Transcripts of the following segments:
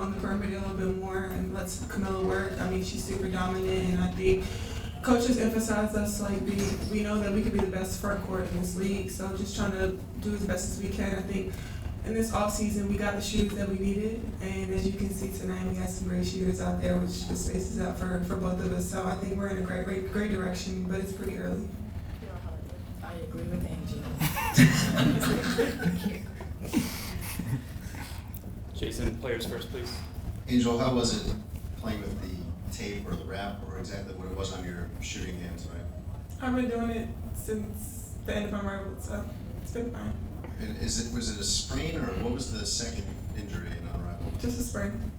on the perimeter a little bit more and lets Kamilla work. I mean, she's super dominant, and I think coaches emphasize us like we know that we could be the best front court in this league. So just trying to do as best as we can. I think in this offseason we got the shooters that we needed, and as you can see tonight, we got some great shooters out there, which just spaces out for both of us. So I think we're in a great direction, but it's pretty early. I agree with Angel. Jason, players first, please. Angel, how was it playing with the tape or the wrap, or exactly what it was on your shooting hand tonight? I've been doing it since the end of my rival, so it's been fine. And was it a sprain, or what was the second injury in unravel? Just a sprain.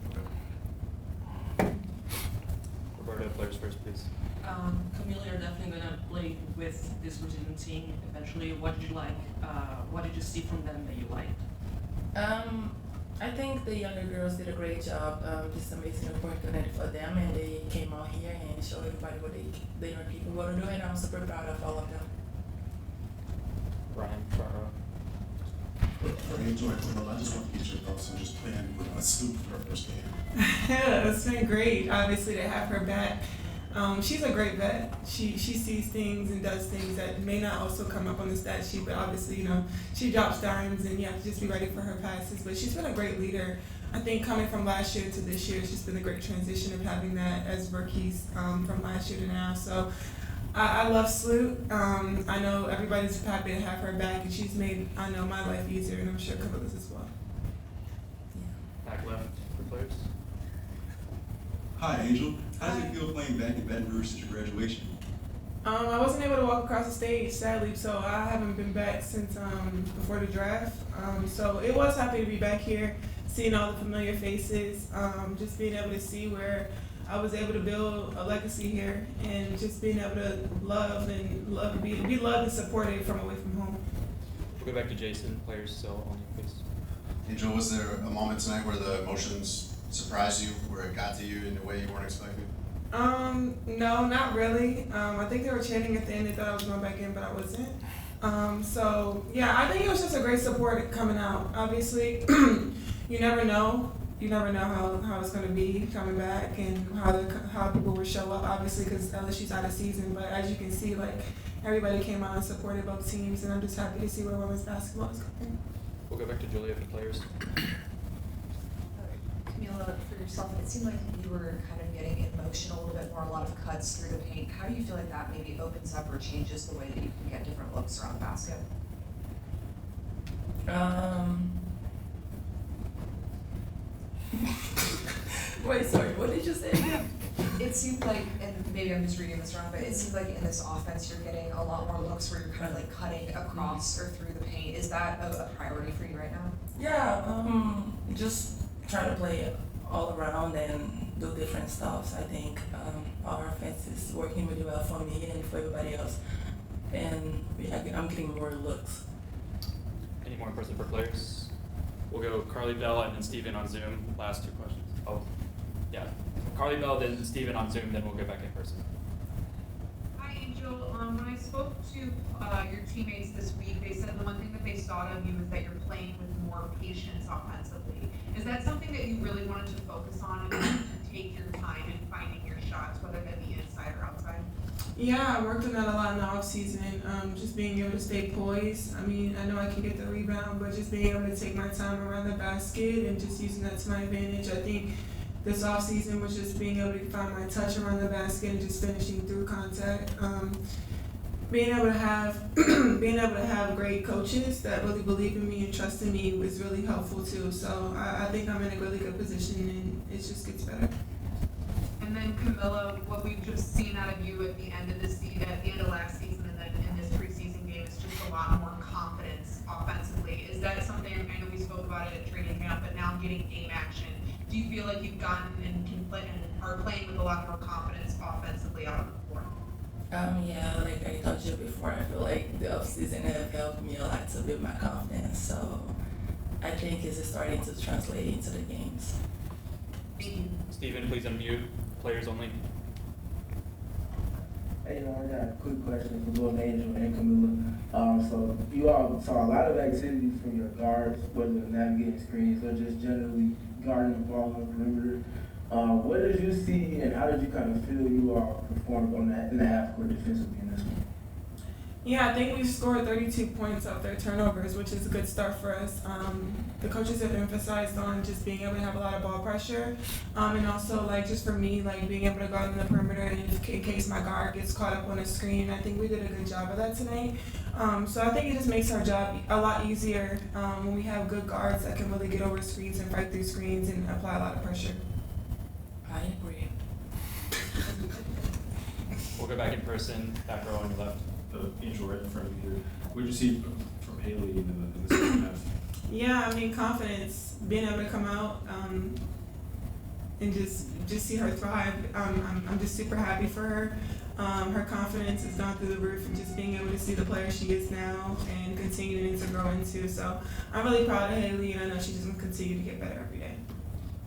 Roberta, players first, please. Kamilla, you're definitely going to play with this Brazilian team eventually. What did you like? What did you see from them that you liked? I think the younger girls did a great job. Just amazing opportunity for them, and they came out here and showed everybody what they are capable of doing. I'm super proud of all of them. Ryan, Charo. For Angel and Kamilla, I just want to get your thoughts on just playing with a Scoop for her first game. Yeah, it's been great. Obviously, to have her back. She's a great vet. She sees things and does things that may not also come up on the stat sheet, but obviously, you know, she drops dimes and you have to just be ready for her passes. But she's been a great leader. I think coming from last year to this year, it's just been a great transition of having that as rookies from last year to now. So I love Sloot. I know everybody's happy to have her back, and she's made, I know, my life easier, and I'm sure Kamilla's as well. Back left for players. Hi, Angel. How does it feel playing back in Baton Rouge since your graduation? I wasn't able to walk across the stage, sadly, so I haven't been back since before the draft. So it was happy to be back here, seeing all the familiar faces, just being able to see where I was able to build a legacy here, and just being able to be loved and supported from away from home. We'll go back to Jason, players still on you, please. Angel, was there a moment tonight where the emotions surprised you, where it got to you in a way you weren't expecting? No, not really. I think they were chanting at the end. They thought I was going back in, but I wasn't. So yeah, I think it was just a great support coming out. Obviously, you never know. You never know how it's going to be coming back and how people will show up. Obviously, because LSU's out of season. But as you can see, like everybody came out and supported both teams, and I'm just happy to see where women's basketball is going. We'll go back to Julia for players. Kamilla, for yourself, it seemed like you were kind of getting emotional a little bit more, a lot of cuts through the paint. How do you feel like that maybe opens up or changes the way that you can get different looks around the basket? Wait, sorry, what did you say again? It seemed like, and maybe I'm just reading this wrong, but it seems like in this offense you're getting a lot more looks where you're kind of like cutting across or through the paint. Is that a priority for you right now? Yeah, just try to play all around and do different stuffs. I think our offense is working really well for me and for everybody else, and I'm getting more looks. Any more questions for players? We'll go Carly Bell and then Steven on Zoom. Last two questions. Oh, yeah. Carly Bell, then Steven on Zoom, then we'll get back in person. Hi, Angel. When I spoke to your teammates this week, they said the one thing that they saw of you is that you're playing with more patience offensively. Is that something that you really wanted to focus on and take your time in finding your shots, whether that be inside or outside? Yeah, I worked on that a lot in the offseason, just being able to stay poised. I mean, I know I can get the rebound, but just being able to take my time around the basket and just using that to my advantage. I think this offseason was just being able to find my touch around the basket and just finishing through contact. Being able to have great coaches that really believe in me and trust in me was really helpful too. So I think I'm in a really good position, and it just gets better. And then Kamilla, what we've just seen out of you at the end of this season, at the end of last season, and then in this preseason game, is just a lot more confidence offensively. Is that something? I know we spoke about it at training camp, but now getting game action. Do you feel like you've gotten and can play and are playing with a lot more confidence offensively out on the floor? Yeah, like I told you before, I feel like the offseason have helped me a lot to build my confidence. So I think it's starting to translate into the games. Thank you. Steven, please unmute. Players only. Hey, I got a quick question for both Angel and Kamilla. So you all saw a lot of activities from your guards, whether navigating screens or just generally guarding the ball on the perimeter. What did you see, and how did you kind of feel you all performed on that in the half court defensively in this one? Yeah, I think we've scored 32 points off their turnovers, which is a good start for us. The coaches have emphasized on just being able to have a lot of ball pressure, and also like just for me, like being able to guard on the perimeter and in case my guard gets caught up on a screen. I think we did a good job of that tonight. So I think it just makes our job a lot easier when we have good guards that can really get over screens and fight through screens and apply a lot of pressure. I agree. We'll go back in person, back row on your left. Angel right in front of you here. What did you see from Haley in the second half? Yeah, I mean confidence, being able to come out and just see her thrive. I'm just super happy for her. Her confidence has gone through the roof, and just being able to see the player she is now and continuing to grow into. So I'm really proud of Haley, and I know she's just going to continue to get better every day.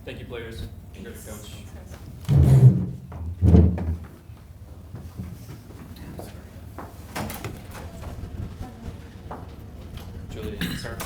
Thank you, players. Good coach. Julie, start.